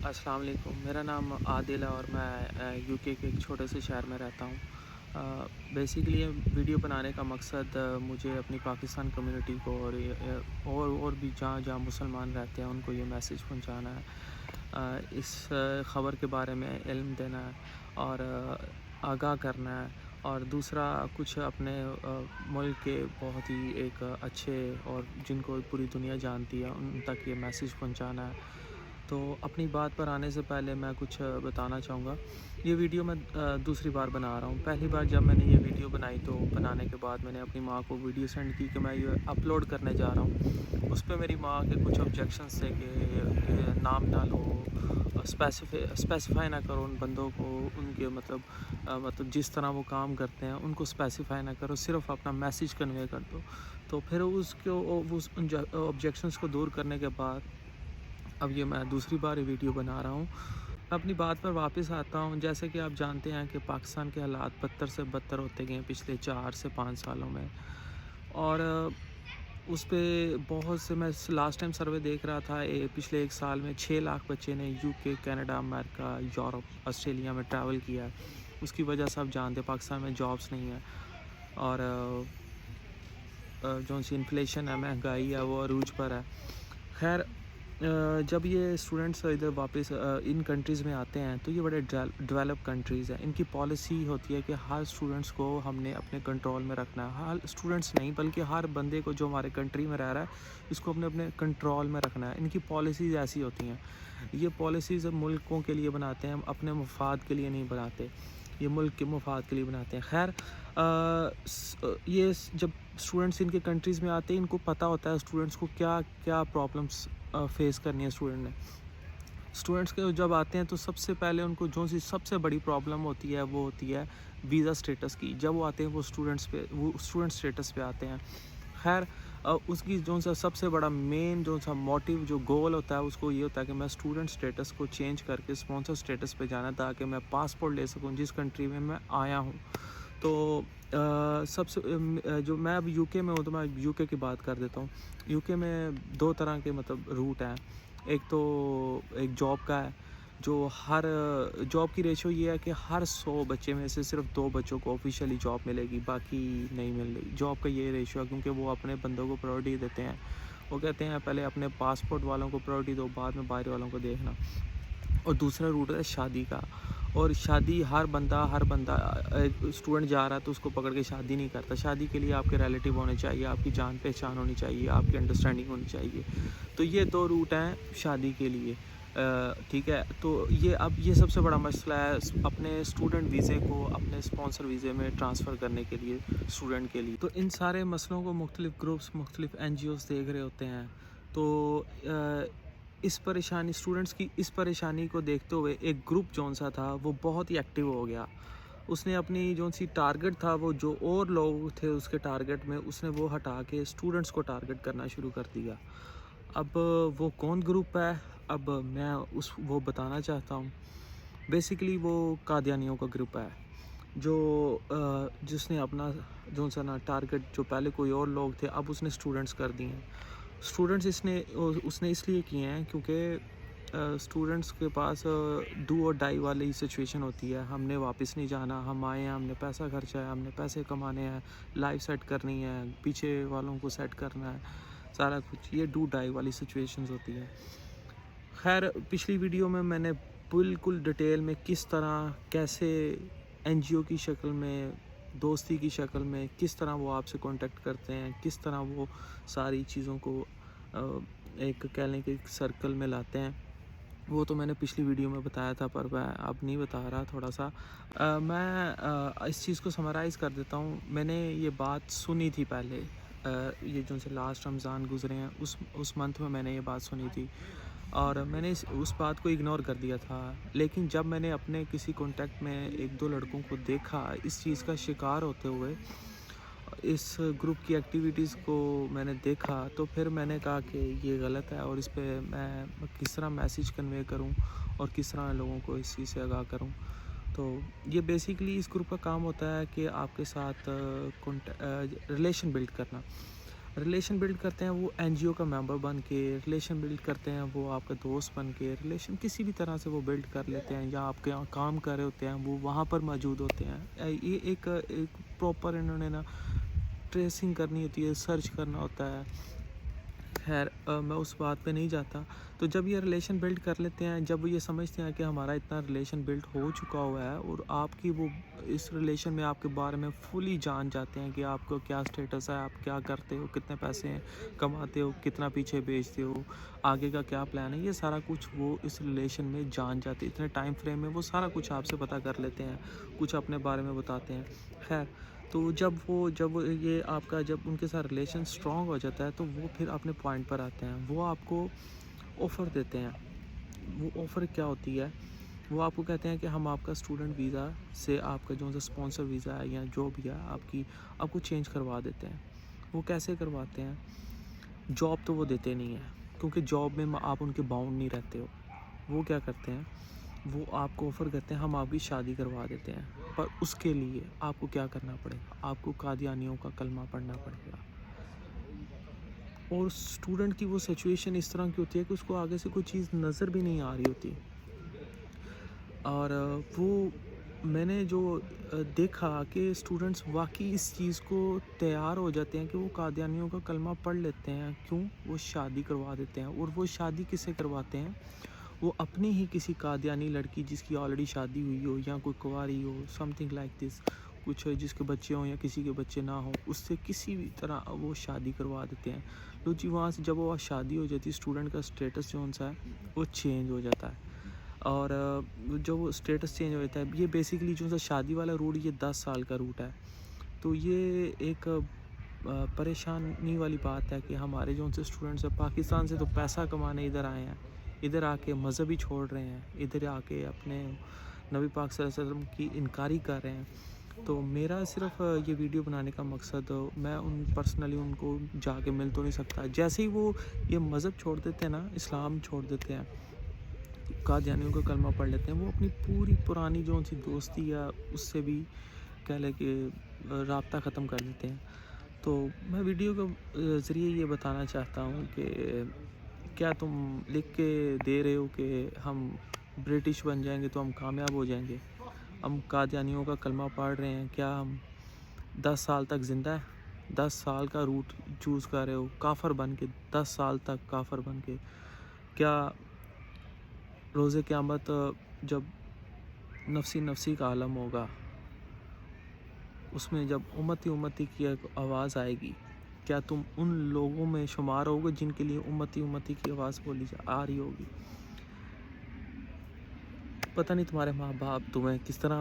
السلام علیکم، میرا نام عادل ہے اور میں یو کے ایک چھوٹے سے شہر میں رہتا ہوں۔ بیسیکلی یہ ویڈیو بنانے کا مقصد مجھے اپنی پاکستان کمیونٹی کو اور بھی جہاں جہاں مسلمان رہتے ہیں ان کو یہ میسیج پہنچانا ہے، اس خبر کے بارے میں علم دینا ہے اور آگاہ کرنا ہے، اور دوسرا کچھ اپنے ملک کے بہت ہی ایک اچھے اور جن کو پوری دنیا جانتی ہے ان تک یہ میسیج پہنچانا ہے۔ تو اپنی بات پر آنے سے پہلے میں کچھ بتانا چاہوں گا۔ یہ ویڈیو میں دوسری بار بنا رہا ہوں۔ پہلی بار جب میں نے یہ ویڈیو بنائی تو بنانے کے بعد میں نے اپنی ماں کو ویڈیو سینڈ کی کہ میں یہ اپلوڈ کرنے جا رہا ہوں۔ اس پہ میری ماں کے کچھ آبجیکشنس تھے کہ نام نہ لو، اسپیسیفائی نہ کرو ان بندوں کو، ان کے مطلب جس طرح وہ کام کرتے ہیں ان کو اسپیسیفائی نہ کرو، صرف اپنا میسیج کنوے کر دو۔ تو پھر اس آبجیکشنس کو دور کرنے کے بعد اب یہ میں دوسری بار یہ ویڈیو بنا رہا ہوں۔ اپنی بات پر واپس آتا ہوں۔ جیسے کہ آپ جانتے ہیں کہ پاکستان کے حالات بدتر سے بدتر ہوتے گئے پچھلے 4 سے 5 سالوں میں، اور اس پہ بہت سے میں لاسٹ ٹائم سروے دیکھ رہا تھا، پچھلے 1 سال میں 6 لاکھ بچے نے یو کے، کینیڈا، امریکہ، یورپ، آسٹریلیا میں ٹریول کیا ہے۔ اس کی وجہ سے آپ جانتے ہیں پاکستان میں جابس نہیں ہیں، اور جو سی انفلیشن ہے، مہنگائی ہے، وہ عروج پر ہے۔ خیر، جب یہ اسٹوڈنٹس ادھر واپس ان کنٹریز میں آتے ہیں تو یہ بڑے ڈیولپ کنٹریز ہیں۔ ان کی پالیسی ہوتی ہے کہ ہر اسٹوڈنٹس کو ہم نے اپنے کنٹرول میں رکھنا ہے۔ ہر اسٹوڈنٹس نہیں بلکہ ہر بندے کو جو ہمارے کنٹری میں رہ رہا ہے اس کو اپنے کنٹرول میں رکھنا ہے۔ ان کی پالیسیز ایسی ہوتی ہیں، یہ پالیسیز ملکوں کے لیے بناتے ہیں، اپنے مفاد کے لیے نہیں بناتے، یہ ملک کے مفاد کے لیے بناتے ہیں۔ خیر، یہ جب اسٹوڈنٹس ان کے کنٹریز میں آتے ہیں ان کو پتہ ہوتا ہے اسٹوڈنٹس کو کیا کیا پرابلمس فیس کرنی ہے۔ اسٹوڈنٹس کے جب آتے ہیں تو سب سے پہلے ان کو جو سی سب سے بڑی پرابلم ہوتی ہے وہ ہوتی ہے ویزا اسٹیٹس کی۔ جب وہ آتے ہیں وہ اسٹوڈنٹ اسٹیٹس پہ آتے ہیں۔ خیر، اس کی جو سا سب سے بڑا مین جو سا موٹیو، جو گول ہوتا ہے اس کو یہ ہوتا ہے کہ میں اسٹوڈنٹ اسٹیٹس کو چینج کر کے اسپانسر اسٹیٹس پہ جانا تاکہ میں پاسپورٹ لے سکوں جس کنٹری میں آیا ہوں۔ تو سب سے جو میں اب یو کے میں ہوں تو میں یو کے کی بات کر دیتا ہوں۔ یو کے میں 2 طرح کے روٹ ہیں۔ ایک تو ایک جاب کا ہے، جو ہر جاب کی ریشو یہ ہے کہ ہر 100 بچے میں سے صرف 2 بچوں کو آفیشیلی جاب ملے گی، باقی نہیں مل رہی جاب کا یہ ریشو ہے، کیونکہ وہ اپنے بندوں کو پرائورٹی دیتے ہیں۔ وہ کہتے ہیں پہلے اپنے پاسپورٹ والوں کو پرائورٹی دو، بعد میں باہر والوں کو دیکھنا۔ اور دوسرا روٹ ہے شادی کا، اور شادی ہر بندہ ایک اسٹوڈنٹ جا رہا ہے تو اس کو پکڑ کے شادی نہیں کرتا۔ شادی کے لیے آپ کے ریلیٹیو ہونے چاہیے، آپ کی جان پہچان ہونی چاہیے، آپ کی انڈرسٹینڈنگ ہونی چاہیے۔ تو یہ 2 روٹ ہیں شادی کے لیے، ٹھیک ہے۔ تو یہ سب سے بڑا مسئلہ ہے اپنے اسٹوڈنٹ ویزے کو اپنے اسپانسر ویزے میں ٹرانسفر کرنے کے لیے اسٹوڈنٹ کے لیے۔ تو ان سارے مسئلوں کو مختلف گروپس، مختلف این جی اوز دیکھ رہے ہوتے ہیں۔ تو اس پریشانی، اسٹوڈنٹس کی اس پریشانی کو دیکھتے ہوئے ایک گروپ جون سا تھا وہ بہت ہی ایکٹیو ہو گیا۔ اس نے اپنی جو سی ٹارگٹ تھا، وہ جو اور لوگ تھے اس کے ٹارگٹ میں، اس نے وہ ہٹا کے اسٹوڈنٹس کو ٹارگٹ کرنا شروع کر دیا۔ اب وہ کون گروپ ہے، اب میں وہ بتانا چاہتا ہوں۔ بیسیکلی وہ قادیانیوں کا گروپ ہے، جس نے اپنا جو سا نا ٹارگٹ، جو پہلے کوئی اور لوگ تھے اب اس نے اسٹوڈنٹس کر دیے ہیں۔ اسٹوڈنٹس اس نے اس لیے کیے ہیں کیونکہ اسٹوڈنٹس کے پاس ڈو اور ڈائی والی سچویشن ہوتی ہے۔ ہم نے واپس نہیں جانا، ہم آئے ہیں، ہم نے پیسہ خرچا ہے، ہم نے پیسے کمانے ہیں، لائف سیٹ کرنی ہے، پیچھے والوں کو سیٹ کرنا ہے، سارا کچھ یہ ڈو ڈائی والی سچویشنز ہوتی ہیں۔ خیر، پچھلی ویڈیو میں نے بالکل ڈیٹیل میں کس طرح، کیسے این جی او کی شکل میں، دوستی کی شکل میں کس طرح وہ آپ سے کانٹیکٹ کرتے ہیں، کس طرح وہ ساری چیزوں کو ایک کہہ لیں کہ ایک سرکل میں لاتے ہیں، وہ تو میں نے پچھلی ویڈیو میں بتایا تھا، پر میں اب نہیں بتا رہا تھوڑا سا۔ میں اس چیز کو سمرائز کر دیتا ہوں۔ میں نے یہ بات سنی تھی پہلے، یہ جو سے لاسٹ رمضان گزرے ہیں اس منتھ میں نے یہ بات سنی تھی، اور میں نے اس بات کو اگنور کر دیا تھا۔ لیکن جب میں نے اپنے کسی کانٹیکٹ میں 1-2 لڑکوں کو دیکھا اس چیز کا شکار ہوتے ہوئے، اس گروپ کی ایکٹیویٹیز کو میں نے دیکھا، تو پھر میں نے کہا کہ یہ غلط ہے، اور اس پہ میں کس طرح میسیج کنوے کروں اور کس طرح لوگوں کو اس چیز سے آگاہ کروں۔ تو یہ بیسیکلی اس گروپ کا کام ہوتا ہے کہ آپ کے ساتھ ریلیشن بلڈ کرنا۔ ریلیشن بلڈ کرتے ہیں وہ این جی او کا ممبر بن کے، ریلیشن بلڈ کرتے ہیں وہ آپ کا دوست بن کے، ریلیشن کسی بھی طرح سے وہ بلڈ کر لیتے ہیں، یا آپ کے یہاں کام کر رہے ہوتے ہیں وہ وہاں پر موجود ہوتے ہیں۔ یہ ایک پراپر انہوں نے نا ٹریسنگ کرنی ہوتی ہے، سرچ کرنا ہوتا ہے۔ خیر میں اس بات پہ نہیں جاتا۔ تو جب یہ ریلیشن بلڈ کر لیتے ہیں، جب یہ سمجھتے ہیں کہ ہمارا اتنا ریلیشن بلڈ ہو چکا ہوا ہے اور آپ کی وہ اس ریلیشن میں آپ کے بارے میں فلی جان جاتے ہیں کہ آپ کو کیا سٹیٹس ہے، آپ کیا کرتے ہو، کتنے پیسے کماتے ہو، کتنا پیچھے بیچتے ہو، آگے کا کیا پلان ہے، یہ سارا کچھ وہ اس ریلیشن میں جان جاتے ہیں۔ اتنے ٹائم فریم میں وہ سارا کچھ آپ سے پتہ کر لیتے ہیں، کچھ اپنے بارے میں بتاتے ہیں۔ خیر تو جب یہ آپ کا جب ان کے ساتھ ریلیشن اسٹرانگ ہو جاتا ہے تو وہ پھر اپنے پوائنٹ پر آتے ہیں، وہ آپ کو آفر دیتے ہیں۔ وہ آفر کیا ہوتی ہے؟ وہ آپ کو کہتے ہیں کہ ہم آپ کا اسٹوڈنٹ ویزا سے آپ کا جو اسپانسر ویزا ہے یا جو بھی ہے آپ کو چینج کروا دیتے ہیں۔ وہ کیسے کرواتے ہیں؟ جاب تو وہ دیتے نہیں ہیں، کیونکہ جاب میں آپ ان کے باؤنڈ نہیں رہتے ہو۔ وہ کیا کرتے ہیں؟ وہ آپ کو آفر کرتے ہیں ہم آپ کی شادی کروا دیتے ہیں، پر اس کے لیے آپ کو کیا کرنا پڑے گا؟ آپ کو قادیانیوں کا کلمہ پڑھنا پڑے گا۔ اور اسٹوڈنٹ کی وہ سچویشن اس طرح کی ہوتی ہے کہ اس کو آگے سے کوئی چیز نظر بھی نہیں آ رہی ہوتی، اور وہ میں نے جو دیکھا کہ اسٹوڈنٹس واقعی اس چیز کو تیار ہو جاتے ہیں کہ وہ قادیانیوں کا کلمہ پڑھ لیتے ہیں۔ کیوں؟ وہ شادی کروا دیتے ہیں۔ اور وہ شادی کس سے کرواتے ہیں؟ وہ اپنی ہی کسی قادیانی لڑکی جس کی آلریڈی شادی ہوئی ہو یا کوئی کنواری ہو، سم تھنگ لائک دس، کچھ جس کے بچے ہوں یا کسی کے بچے نہ ہوں، اس سے کسی بھی طرح وہ شادی کروا دیتے ہیں۔ تو جی وہاں سے جب وہ شادی ہو جاتی ہے، اسٹوڈنٹ کا اسٹیٹس جو ہے وہ چینج ہو جاتا ہے، اور جو وہ اسٹیٹس چینج ہو جاتا ہے، یہ بیسیکلی جو شادی والا روٹ یہ 10 سال کا روٹ ہے۔ تو یہ ایک پریشانی والی بات ہے کہ ہمارے جو اسٹوڈنٹس ہیں پاکستان سے تو پیسہ کمانے ادھر آئے ہیں، ادھر آ کے مذہب ہی چھوڑ رہے ہیں، ادھر آ کے اپنے نبی پاک صلی اللہ علیہ وسلم کی انکاری کر رہے ہیں۔ تو میرا صرف یہ ویڈیو بنانے کا مقصد، میں پرسنلی ان کو جا کے مل تو نہیں سکتا، جیسے ہی وہ یہ مذہب چھوڑ دیتے ہیں نا، اسلام چھوڑ دیتے ہیں، قادیانیوں کا کلمہ پڑھ لیتے ہیں، وہ اپنی پوری پرانی جو سی دوستی ہے اس سے بھی کہہ لے کہ رابطہ ختم کر دیتے ہیں۔ تو میں ویڈیو کے ذریعے یہ بتانا چاہتا ہوں کہ کیا تم لکھ کے دے رہے ہو کہ ہم برٹش بن جائیں گے تو ہم کامیاب ہو جائیں گے؟ ہم قادیانیوں کا کلمہ پڑھ رہے ہیں، کیا ہم 10 سال تک زندہ ہیں؟ 10 سال کا روٹ چوز کر رہے ہو کافر بن کے، 10 سال تک کافر بن کے؟ کیا روز قیامت جب نفسی کا عالم ہوگا، اس میں جب امتی کی ایک آواز آئے گی، کیا تم ان لوگوں میں شمار ہوگے جن کے لیے امتی کی آواز بولی آ رہی ہوگی؟ پتہ نہیں تمہارے ماں باپ تمہیں کس طرح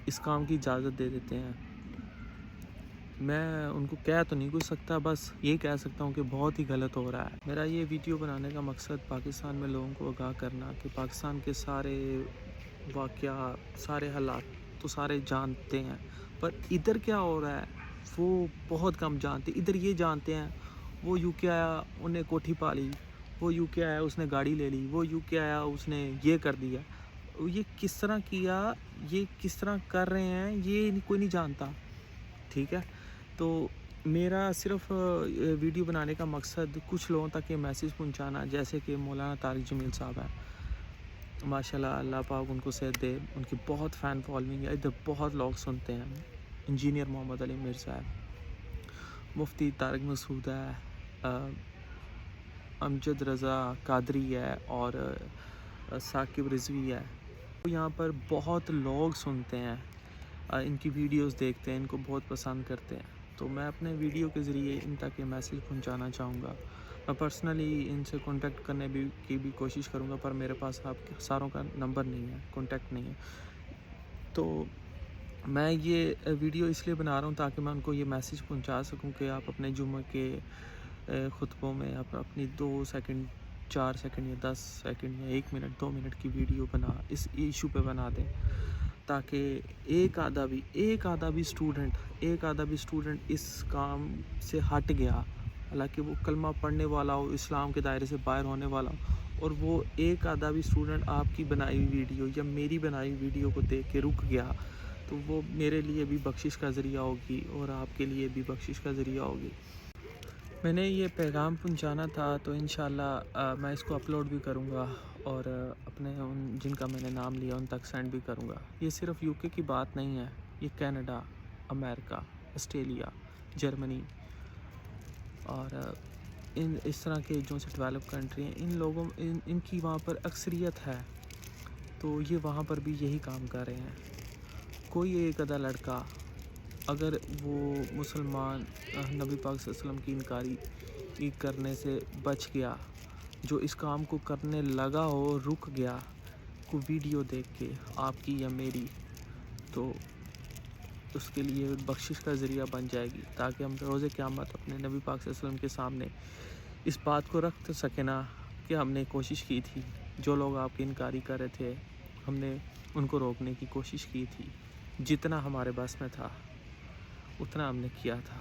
اس کام کی اجازت دے دیتے ہیں۔ میں ان کو کہہ تو نہیں کچھ سکتا، بس یہ کہہ سکتا ہوں کہ بہت ہی غلط ہو رہا ہے۔ میرا یہ ویڈیو بنانے کا مقصد پاکستان میں لوگوں کو آگاہ کرنا کہ پاکستان کے سارے واقعات، سارے حالات تو سارے جانتے ہیں، پر ادھر کیا ہو رہا ہے وہ بہت کم جانتے۔ ادھر یہ جانتے ہیں وہ یو کے آیا انہیں کوٹھی پا لی، وہ یو کے آیا اس نے گاڑی لے لی، وہ یو کے آیا اس نے یہ کر دیا، یہ کس طرح کیا، یہ کس طرح کر رہے ہیں، یہ کوئی نہیں جانتا، ٹھیک ہے؟ تو میرا صرف ویڈیو بنانے کا مقصد کچھ لوگوں تک یہ میسیج پہنچانا، جیسے کہ مولانا طارق جمیل صاحب ہیں، ماشاءاللہ اللہ پاک ان کو صحت دے، ان کی بہت فین فالوئنگ ہے، ادھر بہت لوگ سنتے ہیں۔ انجینئر محمد علی مرزا ہے، مفتی طارق مسعود ہے، امجد رضا قادری ہے، اور ثاقب رضوی ہے۔ یہاں پر بہت لوگ سنتے ہیں، ان کی ویڈیوز دیکھتے ہیں، ان کو بہت پسند کرتے ہیں۔ تو میں اپنے ویڈیو کے ذریعے ان تک یہ میسیج پہنچانا چاہوں گا۔ میں پرسنلی ان سے کانٹیکٹ کرنے کی بھی کوشش کروں گا، پر میرے پاس آپ ساروں کا نمبر نہیں ہے، کانٹیکٹ نہیں ہے۔ تو میں یہ ویڈیو اس لیے بنا رہا ہوں تاکہ میں ان کو یہ میسیج پہنچا سکوں کہ آپ اپنے جمعہ کے خطبوں میں اپنی 2 سیکنڈ 4 سیکنڈ یا 10 سیکنڈ یا 1 منٹ 2 منٹ کی ویڈیو اس ایشو پہ بنا دیں، تاکہ ایک آدھا بھی اسٹوڈنٹ اس کام سے ہٹ گیا، حالانکہ وہ کلمہ پڑھنے والا ہو، اسلام کے دائرے سے باہر ہونے والا ہو، اور وہ ایک آدھا بھی اسٹوڈنٹ آپ کی بنائی ہوئی ویڈیو یا میری بنائی ہوئی ویڈیو کو دیکھ کے رک گیا، تو وہ میرے لیے بھی بخشش کا ذریعہ ہوگی اور آپ کے لیے بھی بخشش کا ذریعہ ہوگی۔ میں نے یہ پیغام پہنچانا تھا تو انشاءاللہ میں اس کو اپلوڈ بھی کروں گا اور اپنے ان جن کا میں نے نام لیا ان تک سینڈ بھی کروں گا۔ یہ صرف یو کے کی بات نہیں ہے، یہ کینیڈا، امریکہ، آسٹریلیا، جرمنی اور اس طرح کے جو سے ڈیولپ کنٹری ہیں، ان لوگوں ان کی وہاں پر اکثریت ہے، تو یہ وہاں پر بھی یہی کام کر رہے ہیں۔ کوئی ایک آدھا لڑکا اگر وہ مسلمان نبی پاک صلی اللہ علیہ وسلم کی انکاری کرنے سے بچ گیا، جو اس کام کو کرنے لگا ہو، رک گیا، کوئی ویڈیو دیکھ کے آپ کی یا میری، تو اس کے لیے بخشش کا ذریعہ بن جائے گی، تاکہ ہم روز قیامت اپنے نبی پاک صلی اللہ علیہ وسلم کے سامنے اس بات کو رکھ سکیں نا کہ ہم نے کوشش کی تھی، جو لوگ آپ کی انکاری کر رہے تھے ہم نے ان کو روکنے کی کوشش کی تھی، جتنا ہمارے بس میں تھا اتنا ہم نے کیا تھا۔